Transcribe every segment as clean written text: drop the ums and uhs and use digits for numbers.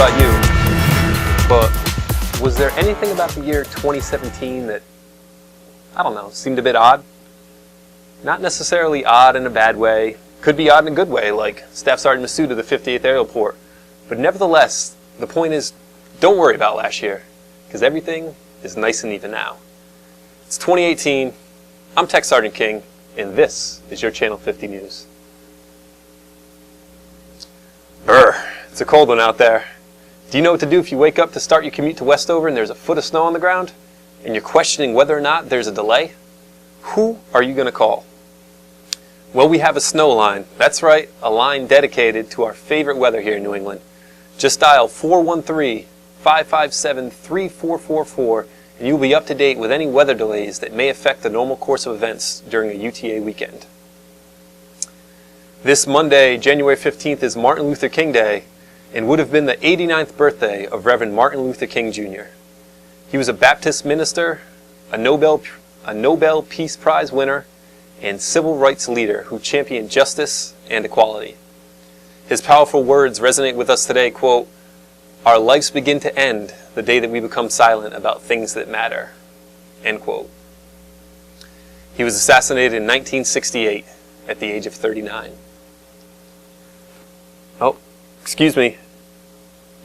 about you, but was there anything about the year 2017 that, I don't know, seemed a bit odd? Not necessarily odd in a bad way. Could be odd in a good way, like Staff Sergeant Masuda, the 58th Aerial Corps. But nevertheless, the point is, don't worry about last year, because everything is nice and even now. It's 2018, I'm Tech Sergeant King, and this is your Channel 50 News. It's a cold one out there. Do you know what to do if you wake up to start your commute to Westover and there's a foot of snow on the ground, and you're questioning whether or not there's a delay? Who are you going to call? Well, we have a snow line. That's right, a line dedicated to our favorite weather here in New England. Just dial 413-557-3444 and you'll be up to date with any weather delays that may affect the normal course of events during a UTA weekend. This Monday, January 15th, is Martin Luther King Day and would have been the 89th birthday of Reverend Martin Luther King Jr. He was a Baptist minister, a Nobel Peace Prize winner, and civil rights leader who championed justice and equality. His powerful words resonate with us today, quote, "Our lives begin to end the day that we become silent about things that matter," end quote. He was assassinated in 1968 at the age of 39. Oh, excuse me.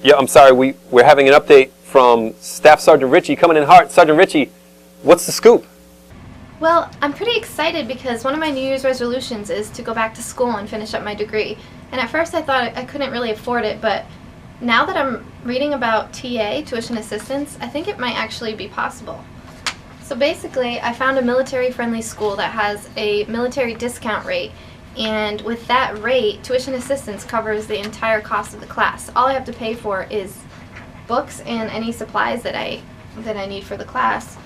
Yeah, I'm sorry, we're having an update from Staff Sergeant Ricci coming in hot. Sergeant Ricci, what's the scoop? Well, I'm pretty excited because one of my New Year's resolutions is to go back to school and finish up my degree. And at first I thought I couldn't really afford it, but now that I'm reading about TA, tuition assistance, I think it might actually be possible. So basically, I found a military-friendly school that has a military discount rate, and with that rate, tuition assistance covers the entire cost of the class. All I have to pay for is books and any supplies that I need for the class.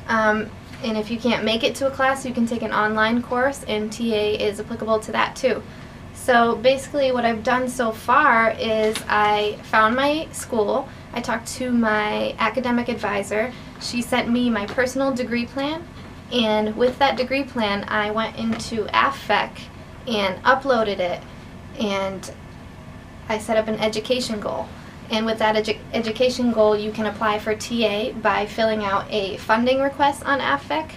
And if you can't make it to a class, you can take an online course, and TA is applicable to that too. So basically what I've done so far is I found my school, I talked to my academic advisor, she sent me my personal degree plan, and with that degree plan I went into AFFEC and uploaded it, and I set up an education goal. And with that education goal, you can apply for TA by filling out a funding request on AFFEC,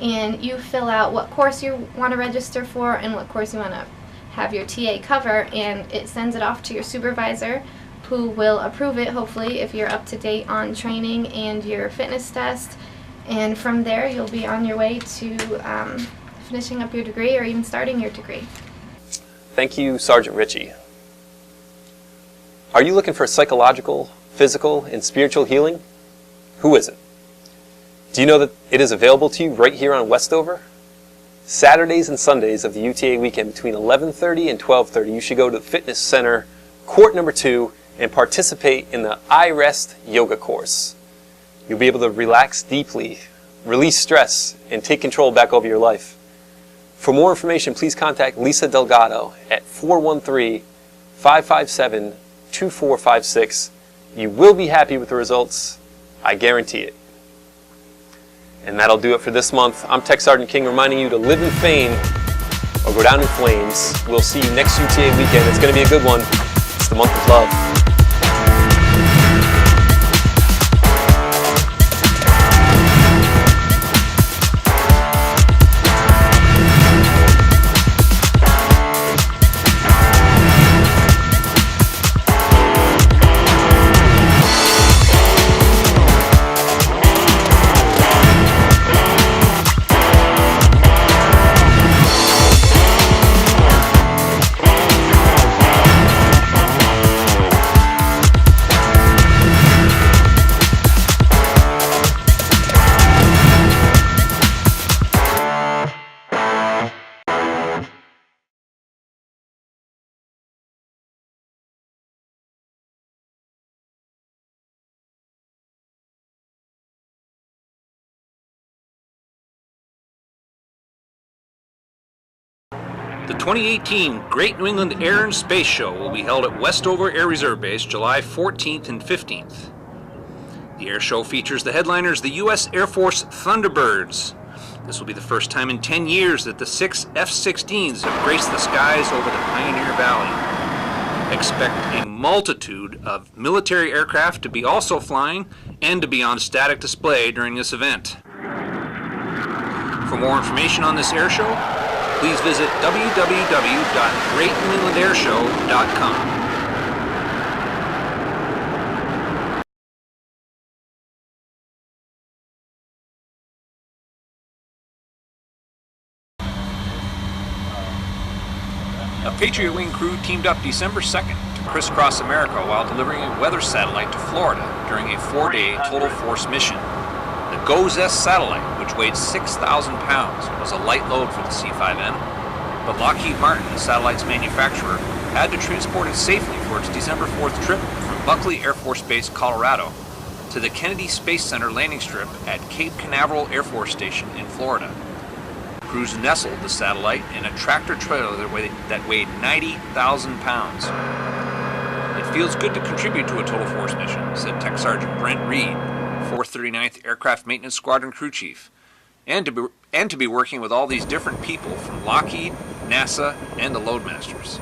and you fill out what course you want to register for and what course you want to have your TA cover, and it sends it off to your supervisor, who will approve it, hopefully, if you're up to date on training and your fitness test. And from there, you'll be on your way to finishing up your degree or even starting your degree. Thank you, Sergeant Ricci. Are you looking for psychological, physical, and spiritual healing? Who isn't? Do you know that it is available to you right here on Westover? Saturdays and Sundays of the UTA weekend between 11:30 and 12:30, you should go to the Fitness Center, Court Number 2, and participate in the I Rest yoga course. You'll be able to relax deeply, release stress, and take control back over your life. For more information, please contact Lisa Delgado at 413-557-2456. You will be happy with the results. I guarantee it. And that'll do it for this month. I'm Tech Sergeant King, reminding you to live in fame or go down in flames. We'll see you next UTA weekend. It's going to be a good one. It's the month of love. The 2018 Great New England Air and Space Show will be held at Westover Air Reserve Base July 14th and 15th. The air show features the headliners, the U.S. Air Force Thunderbirds. This will be the first time in 10 years that the 6 F-16s have graced the skies over the Pioneer Valley. Expect a multitude of military aircraft to be also flying and to be on static display during this event. For more information on this air show, please visit www.greatnewenglandairshow.com. A Patriot Wing crew teamed up December 2nd to crisscross America while delivering a weather satellite to Florida during a 4-day total force mission. The GOES-S satellite, which weighed 6,000 pounds, was a light load for the C5M, but Lockheed Martin, the satellite's manufacturer, had to transport it safely for its December 4th trip from Buckley Air Force Base, Colorado, to the Kennedy Space Center landing strip at Cape Canaveral Air Force Station in Florida. Crews nestled the satellite in a tractor-trailer that weighed 90,000 pounds. It feels good to contribute to a total force mission, said Tech Sergeant Brent Reed, 439th Aircraft Maintenance Squadron Crew Chief, and to be working with all these different people from Lockheed, NASA, and the Loadmasters.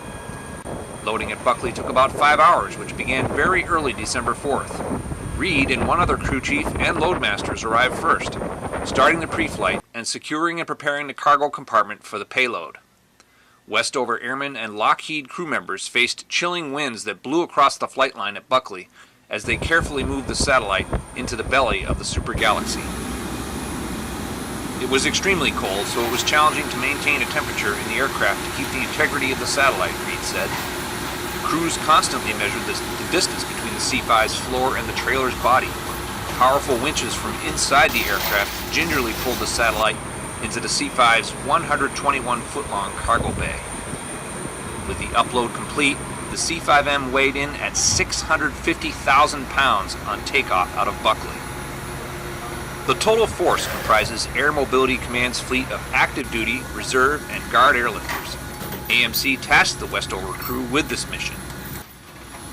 Loading at Buckley took about 5 hours, which began very early December 4th. Reed and one other crew chief and Loadmasters arrived first, starting the pre-flight and securing and preparing the cargo compartment for the payload. Westover Airmen and Lockheed crew members faced chilling winds that blew across the flight line at Buckley as they carefully moved the satellite into the belly of the super galaxy. It was extremely cold, so it was challenging to maintain a temperature in the aircraft to keep the integrity of the satellite, Reed said. Crews constantly measured the distance between the C-5's floor and the trailer's body. Powerful winches from inside the aircraft gingerly pulled the satellite into the C-5's 121-foot-long cargo bay. With the upload complete, the C-5M weighed in at 650,000 pounds on takeoff out of Buckley. The total force comprises Air Mobility Command's fleet of active duty, reserve, and guard airlifters. AMC tasked the Westover crew with this mission.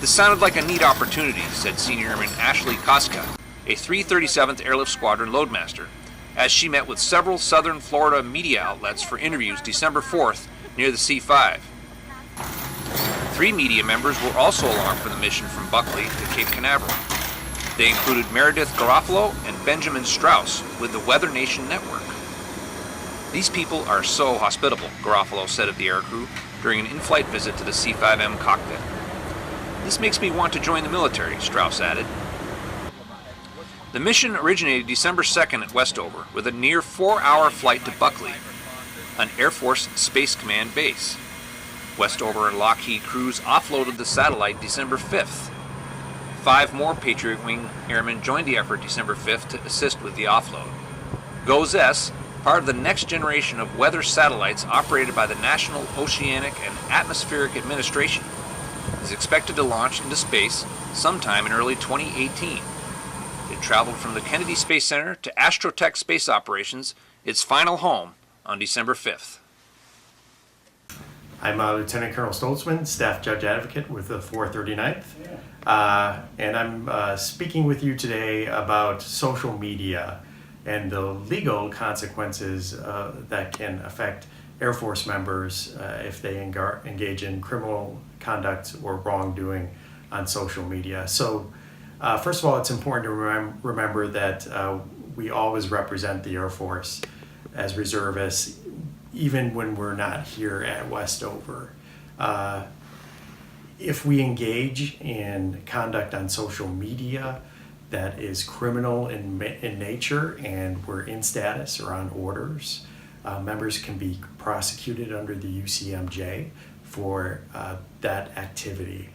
This sounded like a neat opportunity, said Senior Airman Ashley Koska, a 337th Airlift Squadron Loadmaster, as she met with several southern Florida media outlets for interviews December 4th near the C-5. 3 media members were also along for the mission from Buckley to Cape Canaveral. They included Meredith Garofalo and Benjamin Strauss with the Weather Nation Network. These people are so hospitable, Garofalo said of the aircrew during an in-flight visit to the C-5M cockpit. This makes me want to join the military, Strauss added. The mission originated December 2nd at Westover with a near 4-hour flight to Buckley, an Air Force Space Command base. Westover and Lockheed crews offloaded the satellite December 5th. 5 more Patriot Wing airmen joined the effort December 5th to assist with the offload. GOES-S, part of the next generation of weather satellites operated by the National Oceanic and Atmospheric Administration, is expected to launch into space sometime in early 2018. It traveled from the Kennedy Space Center to Astrotech Space Operations, its final home, on December 5th. I'm Lieutenant Colonel Stoltzman, Staff Judge Advocate with the 439th, and I'm speaking with you today about social media and the legal consequences that can affect Air Force members if they engage in criminal conduct or wrongdoing on social media. So first of all, it's important to remember that we always represent the Air Force as reservists, even when we're not here at Westover. If we engage in conduct on social media that is criminal in nature and we're in status or on orders, members can be prosecuted under the UCMJ for that activity.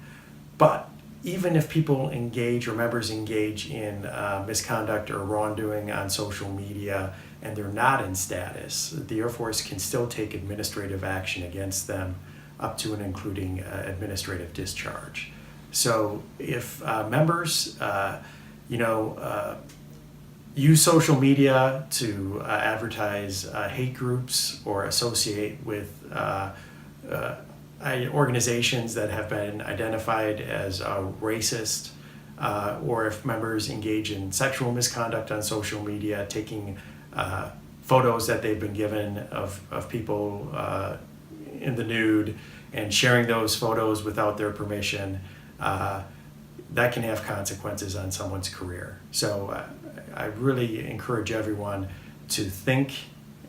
But even if people engage or members engage in misconduct or wrongdoing on social media and they're not in status, the Air Force can still take administrative action against them up to and including administrative discharge. So if members use social media to advertise hate groups or associate with organizations that have been identified as racist, or if members engage in sexual misconduct on social media, taking photos that they've been given of people in the nude and sharing those photos without their permission, that can have consequences on someone's career. So I really encourage everyone to think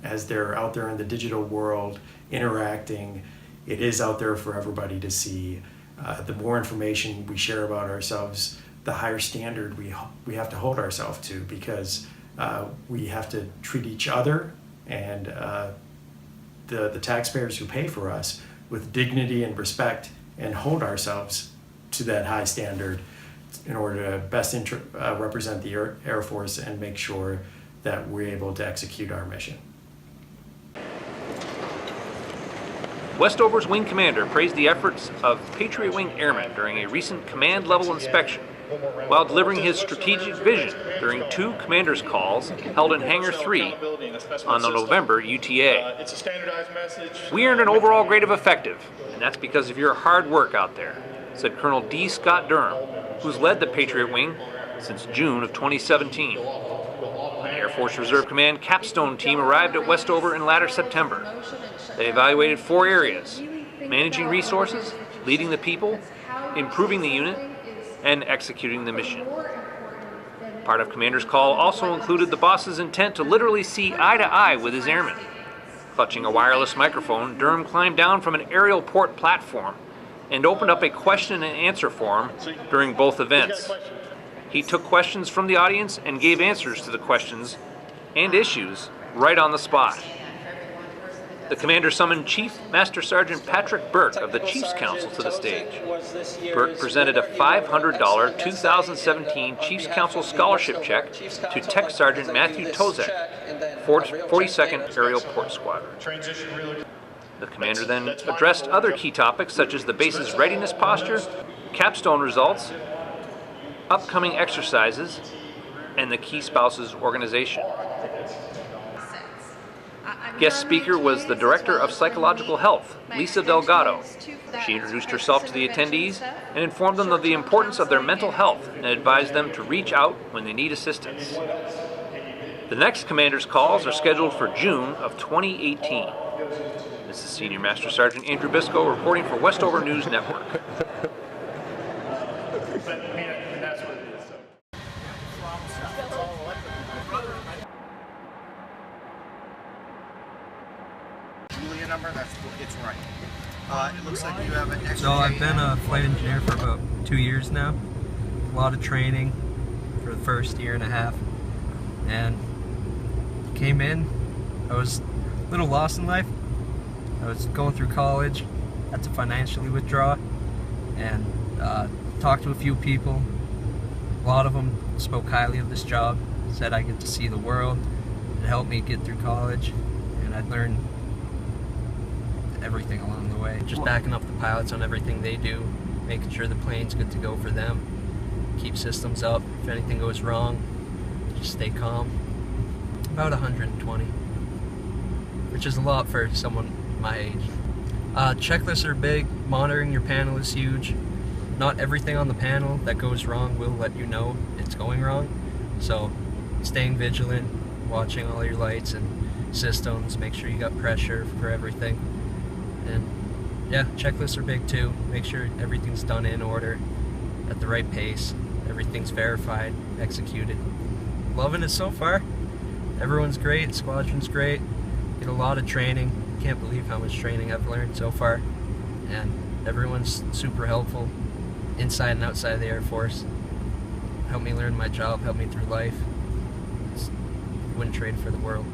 as they're out there in the digital world interacting. It is out there for everybody to see. The more information we share about ourselves, the higher standard we have to hold ourselves to, because we have to treat each other and the taxpayers who pay for us with dignity and respect, and hold ourselves to that high standard in order to best represent the Air Force and make sure that we're able to execute our mission. Westover's wing commander praised the efforts of Patriot Wing airmen during a recent command-level inspection, while delivering his strategic vision during 2 commanders' calls held in Hangar 3 on the November UTA. "We earned an overall grade of effective, and that's because of your hard work out there," said Colonel D. Scott Durham, who's led the Patriot Wing since June of 2017. An Air Force Reserve Command capstone team arrived at Westover in latter September. They evaluated 4 areas: managing resources, leading the people, improving the unit, and executing the mission. Part of Commander's call also included the boss's intent to literally see eye to eye with his airmen. Clutching a wireless microphone, Durham climbed down from an aerial port platform and opened up a question and answer forum during both events. He took questions from the audience and gave answers to the questions and issues right on the spot. The commander summoned Chief Master Sergeant Patrick Burke of the Chiefs Council to the stage. Burke presented a $500 2017 Chiefs Council scholarship check to Tech Sergeant Matthew Tozek, 42nd Aerial Port Squadron. The commander then addressed other key topics such as the base's readiness posture, capstone results, upcoming exercises, and the key spouses organization. Guest speaker was the Director of Psychological Health, Lisa Delgado. She introduced herself to the attendees and informed them of the importance of their mental health and advised them to reach out when they need assistance. The next commander's calls are scheduled for June of 2018. This is Senior Master Sergeant Andrew Biscoe reporting for Westover News Network. Number, it's right. It looks like you have an extra. So I've been a flight engineer for about 2 years now. A lot of training for the first year and a half, and came in. I was a little lost in life. I was going through college, had to financially withdraw, and talked to a few people. A lot of them spoke highly of this job, said I get to see the world. It helped me get through college, and I'd learn everything along the way. Just backing up the pilots on everything they do, making sure the plane's good to go for them, keep systems up. If anything goes wrong, just stay calm. About 120, which is a lot for someone my age. Checklists are big. Monitoring your panel is huge. Not everything on the panel that goes wrong will let you know it's going wrong. So staying vigilant, watching all your lights and systems, make sure you got pressure for everything. And yeah, checklists are big too. Make sure everything's done in order, at the right pace, everything's verified, executed. Loving it so far. Everyone's great, squadron's great. Get a lot of training. Can't believe how much training I've learned so far. And everyone's super helpful, inside and outside of the Air Force. Helped me learn my job, helped me through life. Wouldn't trade it for the world.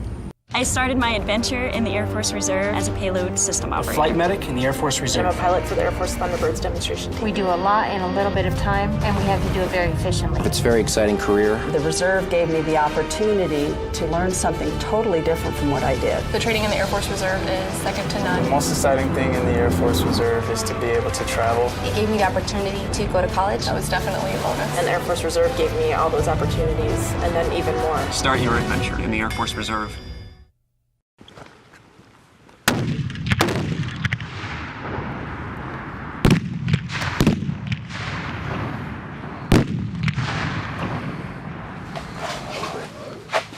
I started my adventure in the Air Force Reserve as a payload system operator. Flight medic in the Air Force Reserve. I'm a pilot for the Air Force Thunderbirds demonstration team. We do a lot in a little bit of time, and we have to do it very efficiently. It's a very exciting career. The Reserve gave me the opportunity to learn something totally different from what I did. The training in the Air Force Reserve is second to none. The most exciting thing in the Air Force Reserve is to be able to travel. It gave me the opportunity to go to college. That was definitely a bonus. And the Air Force Reserve gave me all those opportunities, and then even more. Start your adventure in the Air Force Reserve.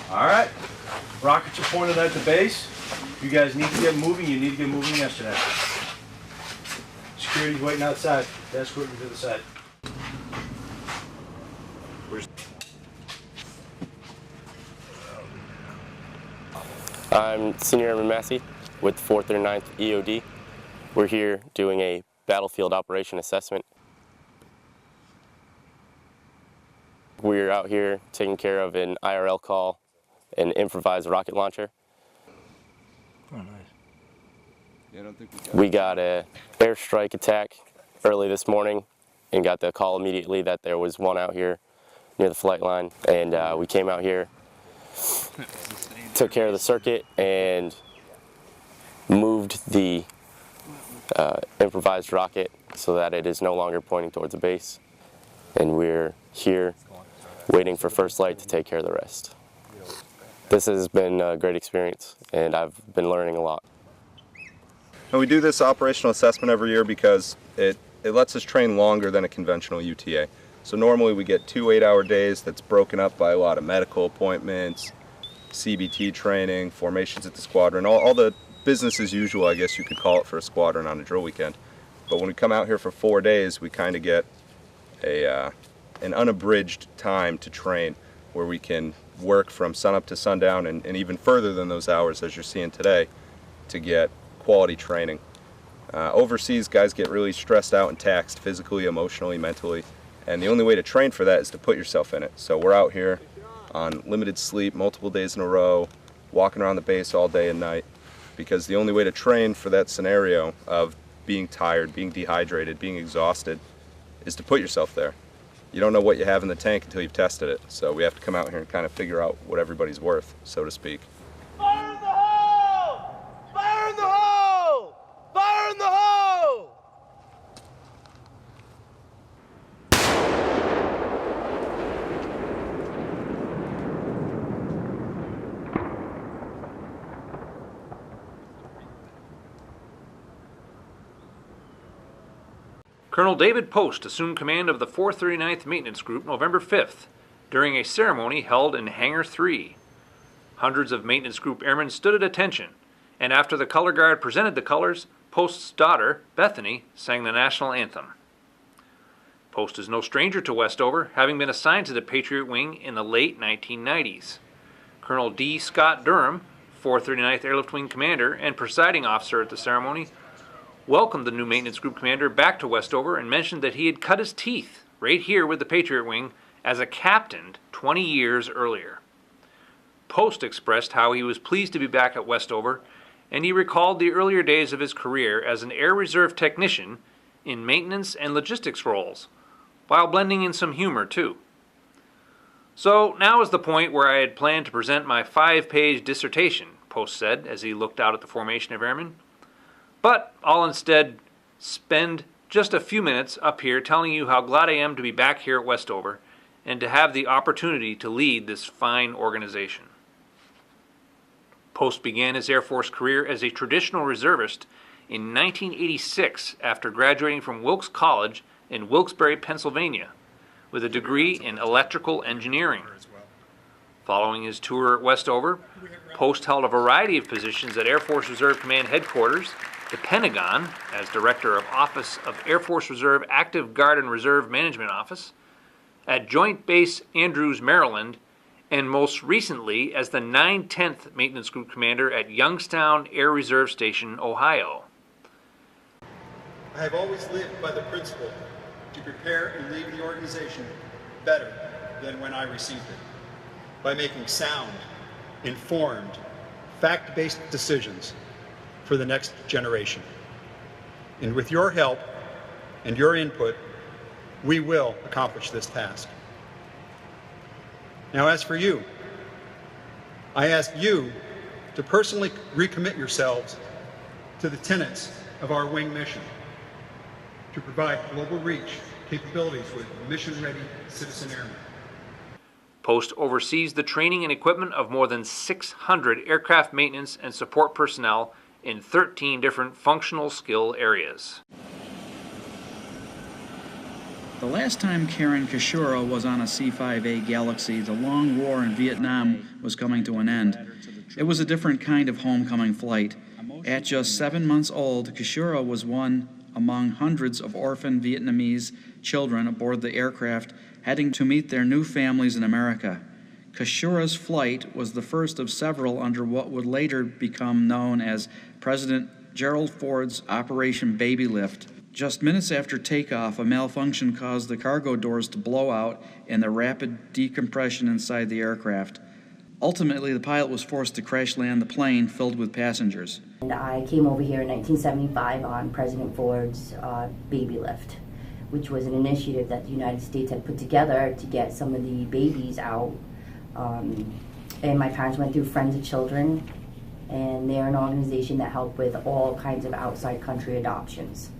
All right, rockets are pointed at the base. You guys need to get moving. You need to get moving yesterday. Security's waiting outside. Desk working to the side. I'm Senior Airman Massey with 439th EOD. We're here doing a battlefield operation assessment. We're out here taking care of an IRL call, an improvised rocket launcher. Oh, nice. Yeah, I don't think we got an airstrike attack early this morning and got the call immediately that there was one out here near the flight line. And we came out here, took care of the circuit, and moved the improvised rocket so that it is no longer pointing towards the base. And we're here waiting for first light to take care of the rest. This has been a great experience, and I've been learning a lot. And we do this operational assessment every year because it lets us train longer than a conventional UTA. So normally we get 2 8-hour days that's broken up by a lot of medical appointments, CBT training, formations at the squadron, all the business as usual, I guess you could call it, for a squadron on a drill weekend. But when we come out here for 4 days, we kind of get an unabridged time to train where we can work from sunup to sundown and even further than those hours, as you're seeing today, to get quality training. Overseas, guys get really stressed out and taxed physically, emotionally, mentally, and the only way to train for that is to put yourself in it. So we're out here on limited sleep multiple days in a row, walking around the base all day and night, because the only way to train for that scenario of being tired, being dehydrated, being exhausted, is to put yourself there. You don't know what you have in the tank until you've tested it, so we have to come out here and kind of figure out what everybody's worth, so to speak. Fire in the hole! Fire in the hole! Fire in the hole! Colonel David Post assumed command of the 439th Maintenance Group November 5th during a ceremony held in Hangar 3. Hundreds of Maintenance Group airmen stood at attention, and after the color guard presented the colors, Post's daughter, Bethany, sang the national anthem. Post is no stranger to Westover, having been assigned to the Patriot Wing in the late 1990s. Colonel D. Scott Durham, 439th Airlift Wing commander and presiding officer at the ceremony, welcomed the new Maintenance Group commander back to Westover and mentioned that he had cut his teeth right here with the Patriot Wing as a captain 20 years earlier. Post expressed how he was pleased to be back at Westover, and he recalled the earlier days of his career as an Air Reserve technician in maintenance and logistics roles, while blending in some humor too. So now is the point where I had planned to present my 5-page dissertation, Post said as he looked out at the formation of airmen. But I'll instead spend just a few minutes up here telling you how glad I am to be back here at Westover and to have the opportunity to lead this fine organization. Post began his Air Force career as a traditional reservist in 1986 after graduating from Wilkes College in Wilkes-Barre, Pennsylvania, with a degree in electrical engineering. Following his tour at Westover, Post held a variety of positions at Air Force Reserve Command Headquarters, the Pentagon as Director of Office of Air Force Reserve Active Guard and Reserve Management Office, at Joint Base Andrews, Maryland, and most recently as the 910th Maintenance Group Commander at Youngstown Air Reserve Station, Ohio. I have always lived by the principle to prepare and leave the organization better than when I received it, by making sound, informed, fact-based decisions for the next generation. And with your help and your input, we will accomplish this task. Now, as for you, I ask you to personally recommit yourselves to the tenets of our wing mission, to provide global reach capabilities with mission-ready citizen airmen. Post oversees the training and equipment of more than 600 aircraft maintenance and support personnel in 13 different functional skill areas. The last time Karen Kishura was on a C-5A Galaxy, the long war in Vietnam was coming to an end. It was a different kind of homecoming flight. At just 7 months old, Kashura was one among hundreds of orphan Vietnamese children aboard the aircraft heading to meet their new families in America. Kashura's flight was the first of several under what would later become known as President Gerald Ford's Operation Baby Lift. Just minutes after takeoff, a malfunction caused the cargo doors to blow out and the rapid decompression inside the aircraft. Ultimately, the pilot was forced to crash land the plane filled with passengers. And I came over here in 1975 on President Ford's Baby Lift, which was an initiative that the United States had put together to get some of the babies out. And my parents went through Friends of Children, and they're an organization that helped with all kinds of outside country adoptions.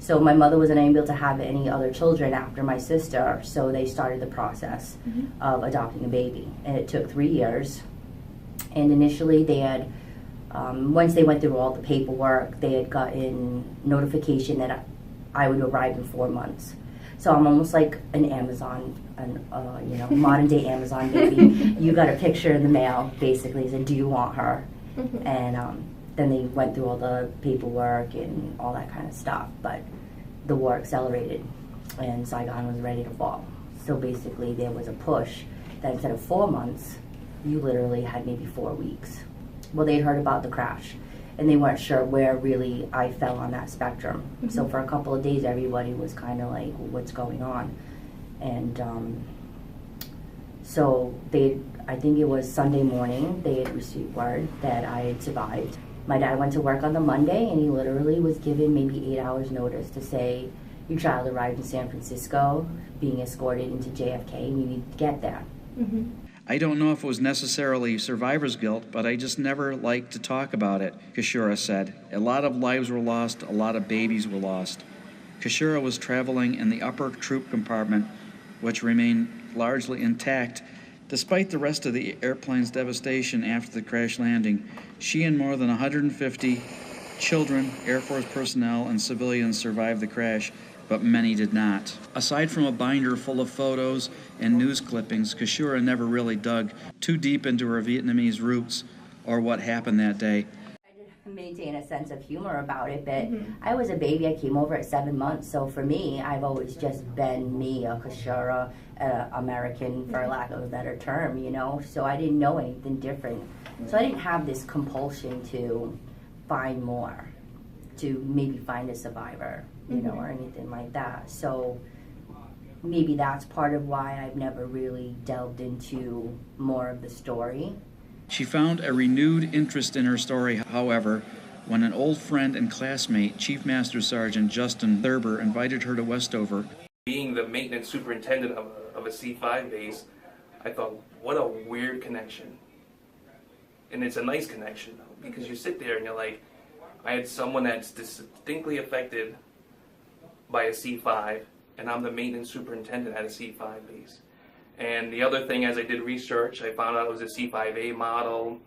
So my mother was unable to have any other children after my sister, so they started the process of adopting a baby. And it took 3 years. And initially they had, once they went through all the paperwork, they had gotten notification that I would arrive in 4 months. So I'm almost like an Amazon, modern day Amazon baby. You got a picture in the mail, basically, said, do you want her? And then they went through all the paperwork and all that kind of stuff, but the war accelerated and Saigon was ready to fall. So basically there was a push that instead of 4 months, you literally had maybe 4 weeks. Well, they'd heard about the crash and they weren't sure where really I fell on that spectrum. So for a couple of days, everybody was kind of like, what's going on? And so I think it was Sunday morning, they had received word that I had survived. My dad went to work on the Monday and he literally was given maybe 8 hours notice to say, your child arrived in San Francisco, being escorted into JFK, and you need to get there. I don't know if it was necessarily survivor's guilt, but I just never liked to talk about it, Kashura said. A lot of lives were lost, a lot of babies were lost. Kashura was traveling in the upper troop compartment, which remained largely intact. Despite the rest of the airplane's devastation after the crash landing, she and more than 150 children, Air Force personnel, and civilians survived the crash, but many did not. Aside from a binder full of photos and news clippings, Kashura never really dug too deep into her Vietnamese roots or what happened that day. Maintain a sense of humor about it, but I was a baby. I came over at 7 months, so for me, I've always just been me, a Kashura, American, for lack of a better term, so I didn't know anything different. So I didn't have this compulsion to find more, to maybe find a survivor, or anything like that. So maybe that's part of why I've never really delved into more of the story. She found a renewed interest in her story, however, when an old friend and classmate, Chief Master Sergeant Justin Thurber, invited her to Westover. Being the maintenance superintendent of a C5 base, I thought, what a weird connection. And it's a nice connection, though, because you sit there and you're like, I had someone that's distinctly affected by a C5, and I'm the maintenance superintendent at a C5 base. And the other thing, as I did research, I found out it was a C5A model.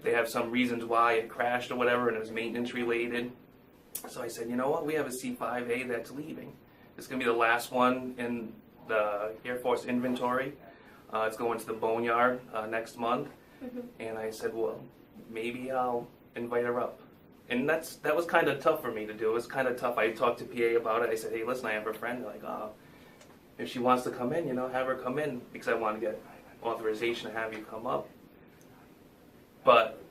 They have some reasons why it crashed or whatever, and it was maintenance related. So I said, you know what, we have a C5A that's leaving. It's going to be the last one in the Air Force inventory. It's going to the boneyard next month. And I said, well, maybe I'll invite her up. And that was kind of tough for me to do. It was kind of tough. I talked to PA about it. I said, hey, listen, I have a friend. They're like, oh, if she wants to come in, have her come in, because I want to get authorization to have you come up. But,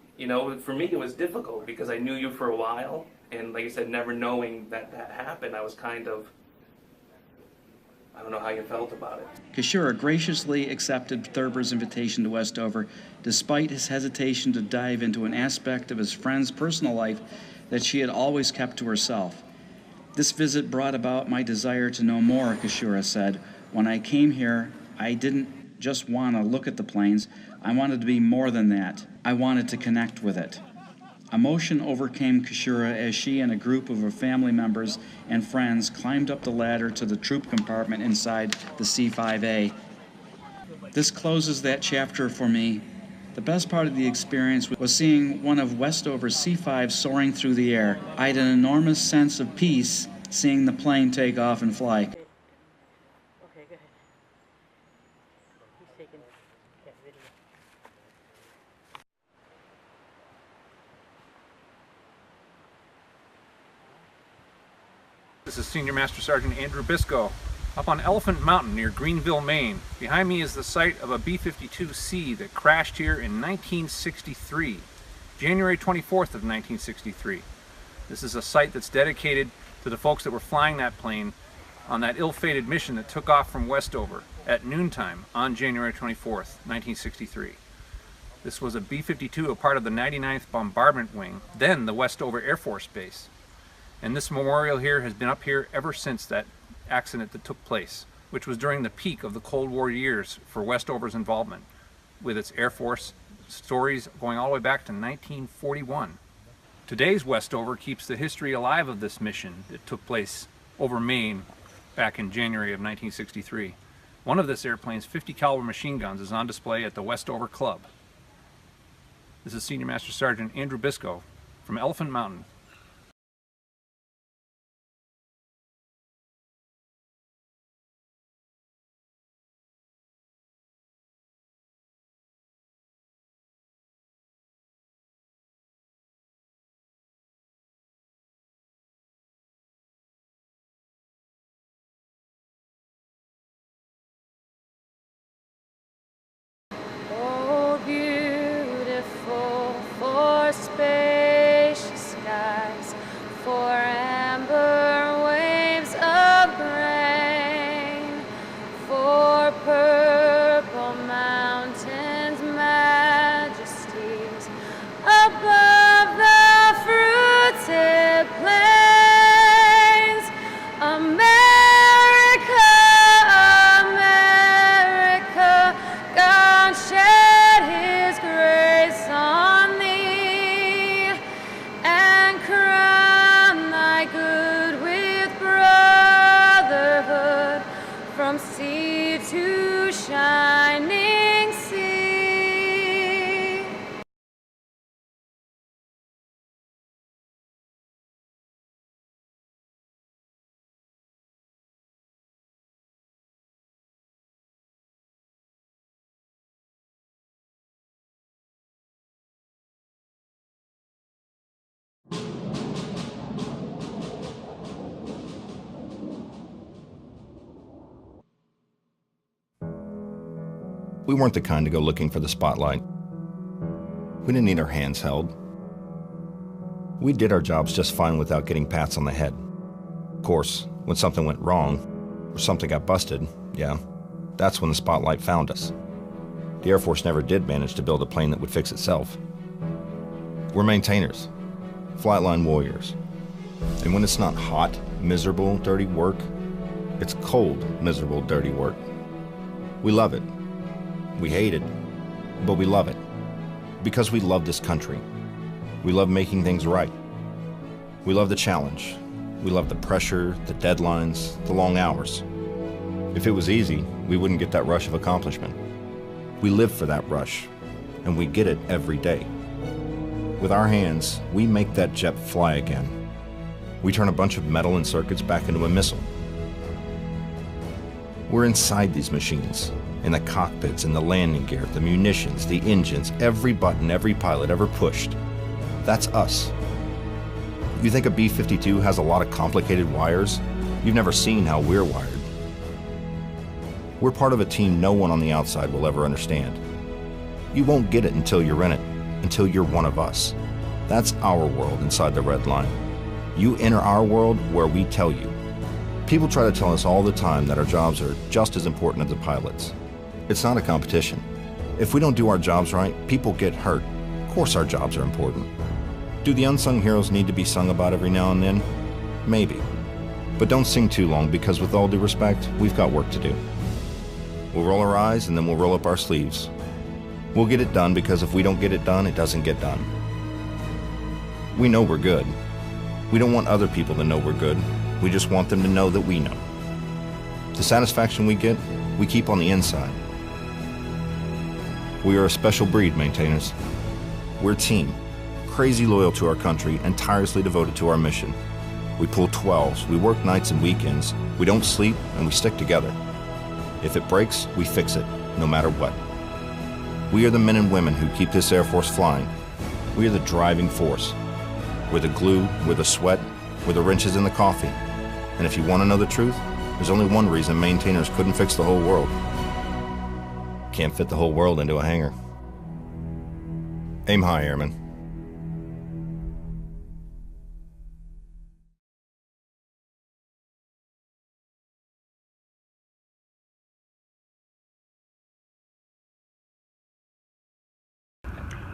for me it was difficult because I knew you for a while, and like I said, never knowing that happened, I was kind of, I don't know how you felt about it. Kashura graciously accepted Thurber's invitation to Westover, despite his hesitation to dive into an aspect of his friend's personal life that she had always kept to herself. This visit brought about my desire to know more, Kashura said. When I came here, I didn't just want to look at the planes. I wanted to be more than that. I wanted to connect with it. Emotion overcame Kashura as she and a group of her family members and friends climbed up the ladder to the troop compartment inside the C5A. This closes that chapter for me. The best part of the experience was seeing one of Westover's C5s soaring through the air. I had an enormous sense of peace seeing the plane take off and fly. Okay, go ahead. He's taking video. This is Senior Master Sergeant Andrew Biscoe up on Elephant Mountain near Greenville, Maine. Behind me is the site of a B-52C that crashed here in 1963, January 24th of 1963. This is a site that's dedicated to the folks that were flying that plane on that ill-fated mission that took off from Westover at noontime on January 24th, 1963. This was a B-52, a part of the 99th Bombardment Wing, then the Westover Air Force Base. And this memorial here has been up here ever since that accident that took place, which was during the peak of the Cold War years for Westover's involvement, with its Air Force stories going all the way back to 1941. Today's Westover keeps the history alive of this mission that took place over Maine back in January of 1963. One of this airplane's 50 caliber machine guns is on display at the Westover Club. This is Senior Master Sergeant Andrew Biscoe from Elephant Mountain. Spacious skies, for amber waves of grain, for purple mountains, majesties above the fruited plains. America, America, God shed His grace on thee. From sea to shining sea. We weren't the kind to go looking for the spotlight. We didn't need our hands held. We did our jobs just fine without getting pats on the head. Of course, when something went wrong, or something got busted, yeah, that's when the spotlight found us. The Air Force never did manage to build a plane that would fix itself. We're maintainers, flight line warriors. And when it's not hot, miserable, dirty work, it's cold, miserable, dirty work. We love it. We hate it, but we love it. Because we love this country. We love making things right. We love the challenge. We love the pressure, the deadlines, the long hours. If it was easy, we wouldn't get that rush of accomplishment. We live for that rush, and we get it every day. With our hands, we make that jet fly again. We turn a bunch of metal and circuits back into a missile. We're inside these machines, in the cockpits, in the landing gear, the munitions, the engines, every button every pilot ever pushed. That's us. You think a B-52 has a lot of complicated wires? You've never seen how we're wired. We're part of a team no one on the outside will ever understand. You won't get it until you're in it, until you're one of us. That's our world inside the red line. You enter our world where we tell you. People try to tell us all the time that our jobs are just as important as the pilots. It's not a competition. If we don't do our jobs right, people get hurt. Of course our jobs are important. Do the unsung heroes need to be sung about every now and then? Maybe. But don't sing too long, because with all due respect, we've got work to do. We'll roll our eyes and then we'll roll up our sleeves. We'll get it done, because if we don't get it done, it doesn't get done. We know we're good. We don't want other people to know we're good. We just want them to know that we know. The satisfaction we get, we keep on the inside. We are a special breed, maintainers. We're a team, crazy loyal to our country and tirelessly devoted to our mission. We pull 12s, we work nights and weekends, we don't sleep, and we stick together. If it breaks, we fix it, no matter what. We are the men and women who keep this Air Force flying. We are the driving force. We're the glue, we're the sweat, we're the wrenches in the coffee. And if you want to know the truth, there's only one reason maintainers couldn't fix the whole world. Can't fit the whole world into a hangar. Aim high, Airman.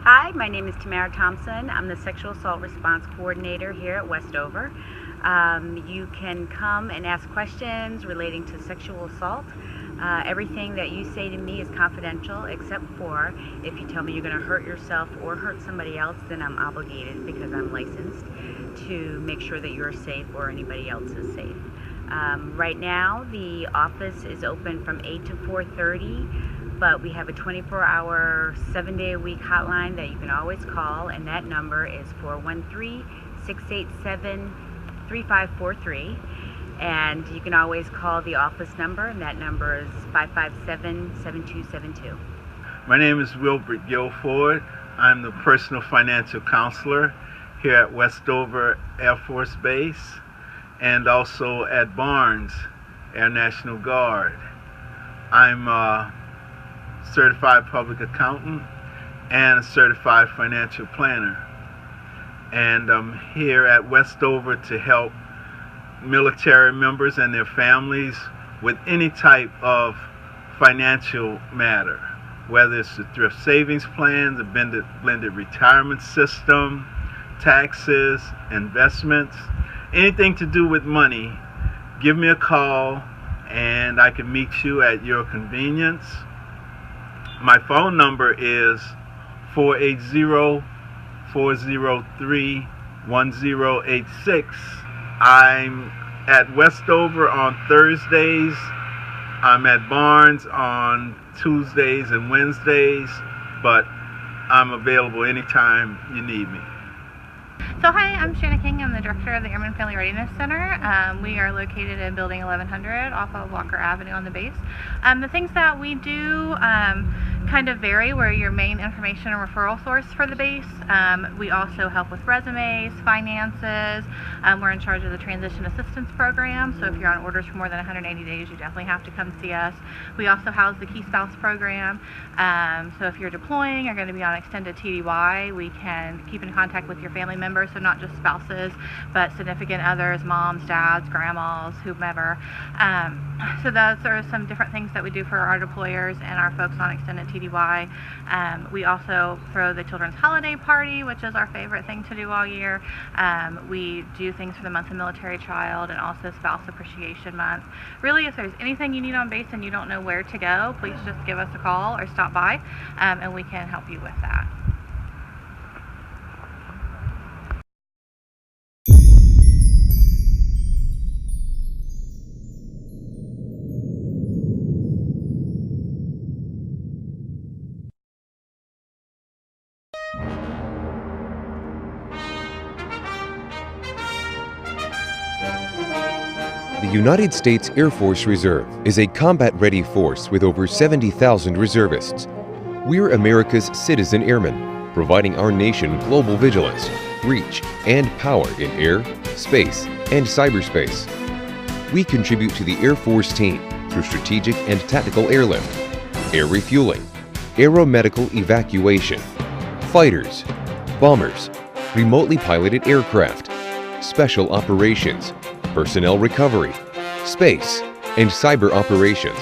Hi, my name is Tamara Thompson. I'm the Sexual Assault Response Coordinator here at Westover. You can come and ask questions relating to sexual assault. Everything that you say to me is confidential, except for if you tell me you're going to hurt yourself or hurt somebody else, then I'm obligated, because I'm licensed, to make sure that you're safe or anybody else is safe. Right now, the office is open from 8 to 4:30. But we have a 24-hour, 7-day-a-week hotline that you can always call, and that number is 413-687-3543. And you can always call the office number, and that number is 557-7272. My name is Wilbert Guilford. I'm the personal financial counselor here at Westover Air Force Base and also at Barnes Air National Guard. I'm certified public accountant and a certified financial planner, and I'm here at Westover to help military members and their families with any type of financial matter, whether it's the thrift savings plan, the blended retirement system, taxes, investments, anything to do with money. Give me a call and I can meet you at your convenience. My phone number is 480-403-1086. I'm at Westover on Thursdays. I'm at Barnes on Tuesdays and Wednesdays, but I'm available anytime you need me. So hi, I'm Shanna King. I'm the director of the Airman Family Readiness Center. We are located in building 1100 off of Walker Avenue on the base. The things that we do kind of vary. We're your main information and referral source for the base. We also help with resumes, finances. We're in charge of the Transition Assistance Program, so if you're on orders for more than 180 days, you definitely have to come see us. We also house the Key Spouse Program, so if you're deploying or going to be on extended TDY, we can keep in contact with your family members, so not just spouses, but significant others, moms, dads, grandmas, whomever. So those are some different things that we do for our deployers and our folks on extended TDY. We also throw the Children's Holiday Party, which is our favorite thing to do all year. We do things for the month of Military Child and also Spouse Appreciation Month. Really, if there's anything you need on base and you don't know where to go, please just give us a call or stop by, and we can help you with that. The United States Air Force Reserve is a combat-ready force with over 70,000 reservists. We're America's citizen airmen, providing our nation global vigilance, reach, and power in air, space, and cyberspace. We contribute to the Air Force team through strategic and tactical airlift, air refueling, aeromedical evacuation, fighters, bombers, remotely piloted aircraft, special operations, personnel recovery, space, and cyber operations.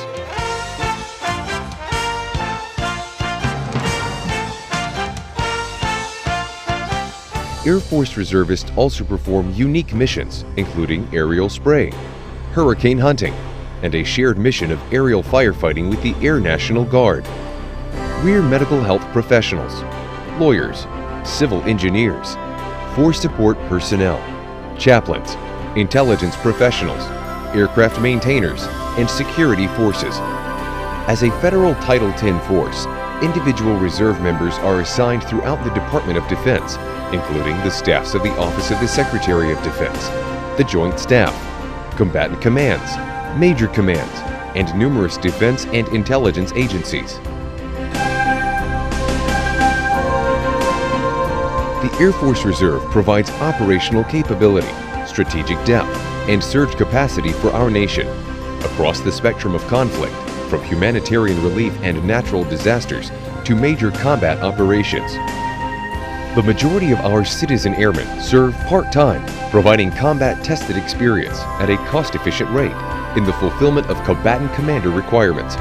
Air Force reservists also perform unique missions, including aerial spraying, hurricane hunting, and a shared mission of aerial firefighting with the Air National Guard. We're medical health professionals, lawyers, civil engineers, force support personnel, chaplains, intelligence professionals, aircraft maintainers, and security forces. As a federal Title X force, individual reserve members are assigned throughout the Department of Defense, including the staffs of the Office of the Secretary of Defense, the Joint Staff, combatant commands, major commands, and numerous defense and intelligence agencies. The Air Force Reserve provides operational capability, strategic depth, and surge capacity for our nation across the spectrum of conflict, from humanitarian relief and natural disasters to major combat operations. The majority of our citizen airmen serve part-time, providing combat-tested experience at a cost-efficient rate in the fulfillment of combatant commander requirements.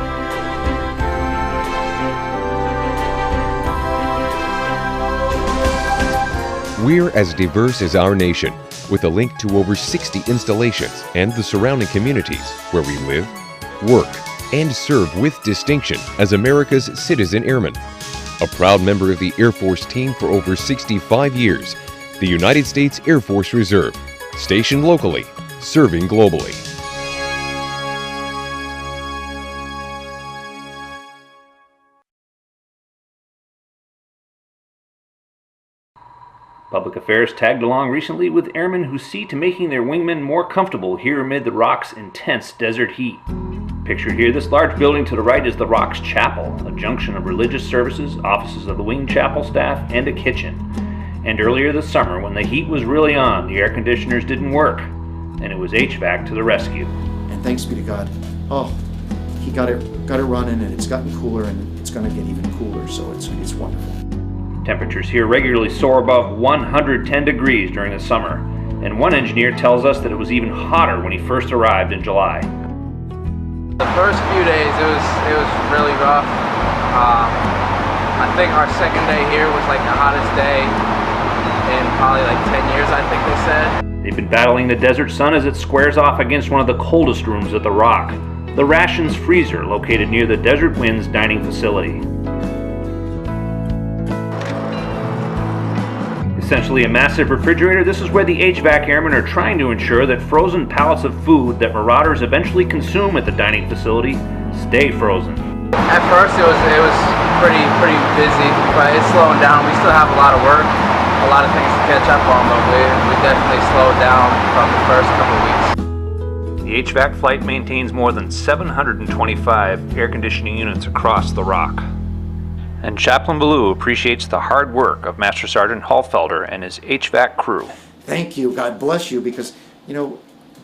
We're as diverse as our nation, with a link to over 60 installations and the surrounding communities where we live, work, and serve with distinction as America's citizen airmen. A proud member of the Air Force team for over 65 years, the United States Air Force Reserve, stationed locally, serving globally. Public Affairs tagged along recently with airmen who see to making their wingmen more comfortable here amid the Rock's intense desert heat. Pictured here, this large building to the right is the Rock's Chapel, a junction of religious services, offices of the wing chapel staff, and a kitchen. And earlier this summer, when the heat was really on, the air conditioners didn't work, and it was HVAC to the rescue. And thanks be to God, he got it running, and it's gotten cooler, and it's going to get even cooler, so it's wonderful. Temperatures here regularly soar above 110 degrees during the summer, and one engineer tells us that it was even hotter when he first arrived in July. The first few days it was really rough. I think our second day here was like the hottest day in probably like 10 years, I think they said. They've been battling the desert sun as it squares off against one of the coldest rooms at the Rock, the Rations Freezer, located near the Desert Winds dining facility. Essentially a massive refrigerator, this is where the HVAC airmen are trying to ensure that frozen pallets of food that marauders eventually consume at the dining facility stay frozen. At first it was pretty busy, but it's slowing down. We still have a lot of work, a lot of things to catch up on, but we definitely slowed down from the first couple of weeks. The HVAC flight maintains more than 725 air conditioning units across the Rock. And Chaplain Ballou appreciates the hard work of Master Sergeant Hallfelder and his HVAC crew. Thank you, God bless you, because,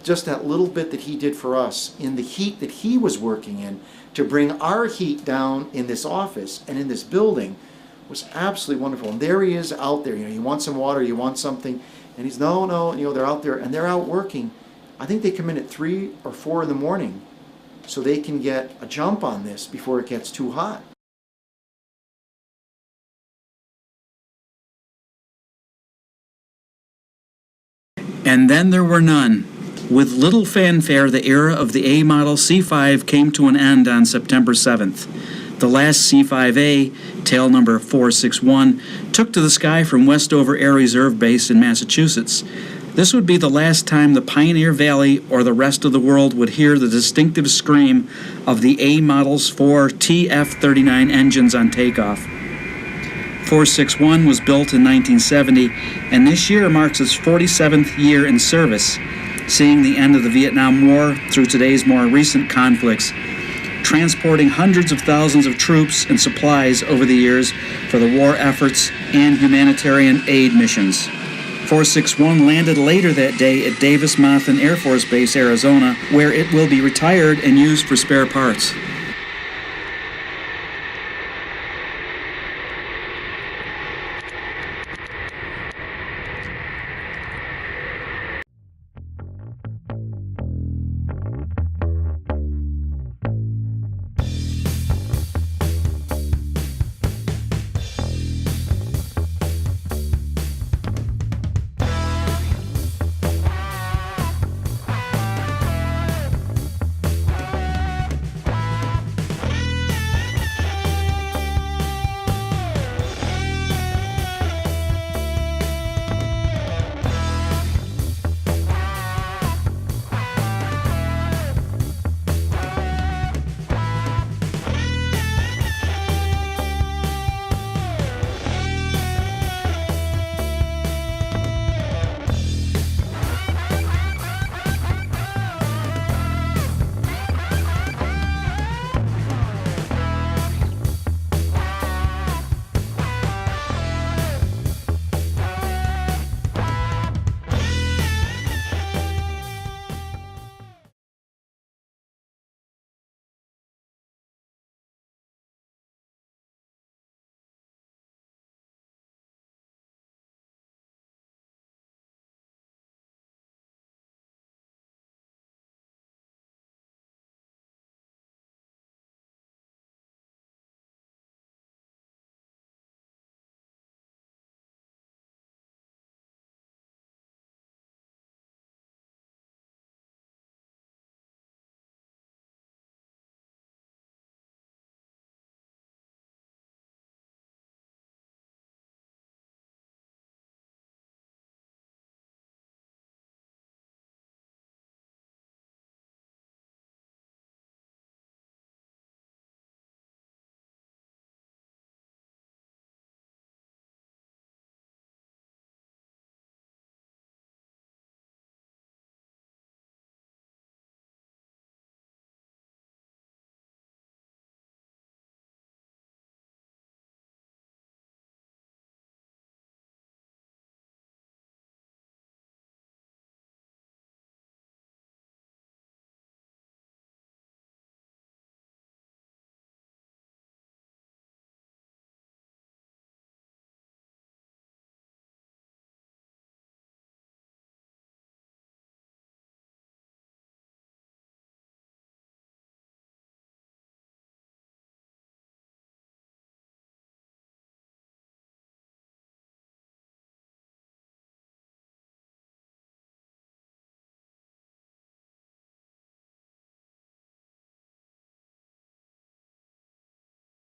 just that little bit that he did for us in the heat that he was working in to bring our heat down in this office and in this building was absolutely wonderful. And there he is out there, you want some water, you want something, and he's, no, they're out there, and they're out working. I think they come in at 3 or 4 in the morning so they can get a jump on this before it gets too hot. And then there were none. With little fanfare, the era of the A-model C5 came to an end on September 7th. The last C5A, tail number 461, took to the sky from Westover Air Reserve Base in Massachusetts. This would be the last time the Pioneer Valley or the rest of the world would hear the distinctive scream of the A-model's 4 TF-39 engines on takeoff. 461 was built in 1970, and this year marks its 47th year in service, seeing the end of the Vietnam War through today's more recent conflicts, transporting hundreds of thousands of troops and supplies over the years for the war efforts and humanitarian aid missions. 461 landed later that day at Davis-Monthan Air Force Base, Arizona, where it will be retired and used for spare parts.